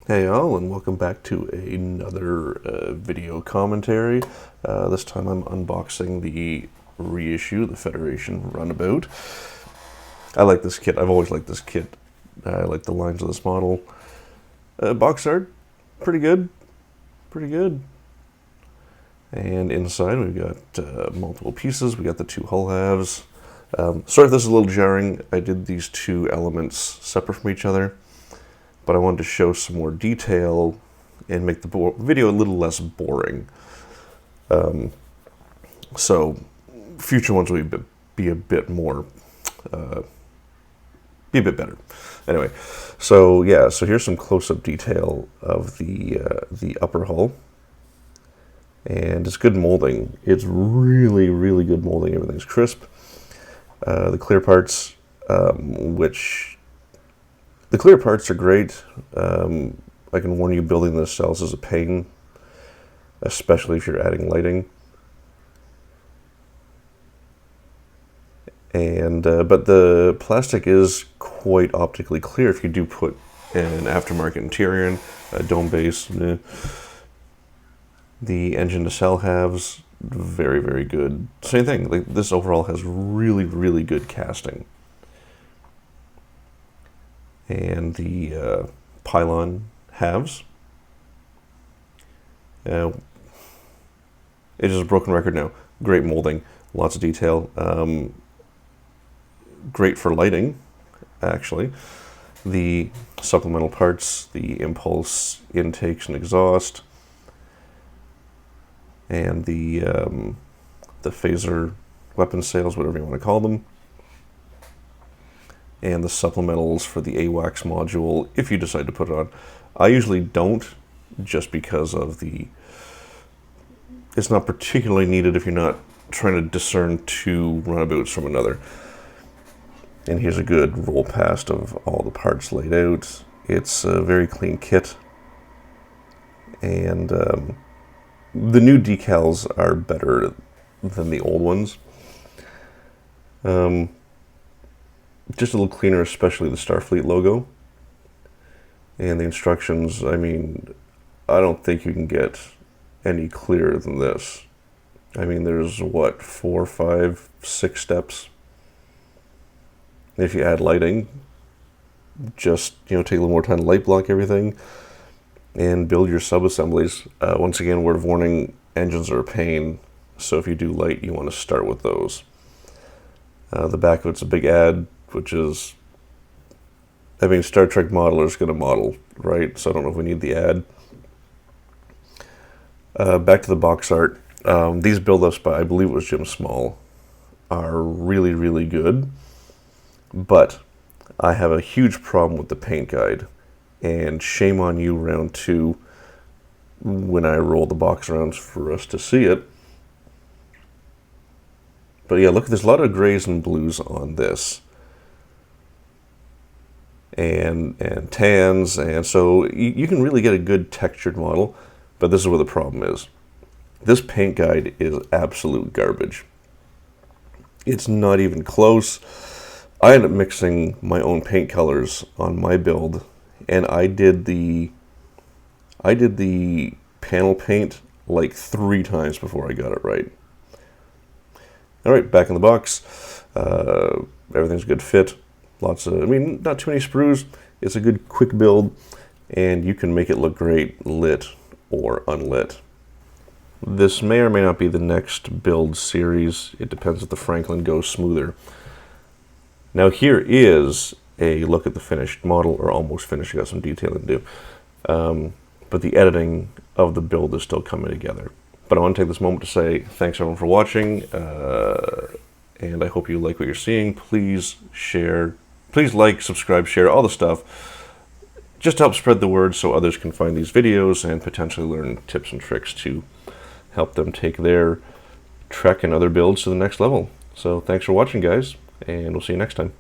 Hey all, and welcome back to another video commentary. This time I'm unboxing the reissue, the Federation Runabout. I like this kit. I've always liked this kit. I like the lines of this model. Box art, pretty good. Pretty good. And inside we've got multiple pieces. We got the two hull halves. Sorry if this is a little jarring. I did these two elements separate from each other, but I wanted to show some more detail and make the video a little less boring. So future ones will be a bit more, be a bit better. Anyway, so yeah, so here's some close-up detail of the upper hull, and it's good molding. It's really, really good molding. Everything's crisp. The clear parts, the clear parts are great. I can warn you, building the cells is a pain, especially if you're adding lighting. And but the plastic is quite optically clear if you do put an aftermarket interior in, a dome base. The engine to cell halves, very, very good. Same thing. Like, this overall has really, really good casting. And the pylon halves. It is a broken record now. Great molding, lots of detail. Great for lighting, actually. The supplemental parts, the impulse intakes and exhaust, and the phaser weapon sails, whatever you want to call them. And the supplementals for the AWACS module, if you decide to put it on. I usually don't, just because of it's not particularly needed if you're not trying to discern two runabouts from another. And here's a good roll past of all the parts laid out. It's a very clean kit. And the new decals are better than the old ones. Just a little cleaner, especially the Starfleet logo. And the instructions, I mean, I don't think you can get any clearer than this. I mean, there's, what, 4, 5, 6 steps? If you add lighting, just, take a little more time to light block everything and build your sub-assemblies. Once again, word of warning, engines are a pain, so if you do light, you want to start with those. The back of it's a big add, which is, I mean, Star Trek modeler's going to model, right? So I don't know if we need the ad. Back to the box art. These build-ups by, I believe it was Jim Small, are really, really good. But I have a huge problem with the paint guide. And shame on you, round 2, when I roll the box around for us to see it. But yeah, look, there's a lot of grays and blues on this. And tans, and so you can really get a good textured model, but this is where the problem is. This paint guide is absolute garbage. It's not even close. I ended up mixing my own paint colors on my build, and I did the panel paint like 3 times before I got it right. All right, back in the box. Everything's a good fit. Lots of, I mean, not too many sprues. It's a good quick build, and you can make it look great lit or unlit. This may or may not be the next build series. It depends if the Franklin goes smoother. Now here is a look at the finished model, or almost finished. I got some detailing to do. But the editing of the build is still coming together. But I want to take this moment to say thanks everyone for watching, and I hope you like what you're seeing. Please share. Please like, subscribe, share, all the stuff. Just to help spread the word so others can find these videos and potentially learn tips and tricks to help them take their Trek and other builds to the next level. So thanks for watching, guys, and we'll see you next time.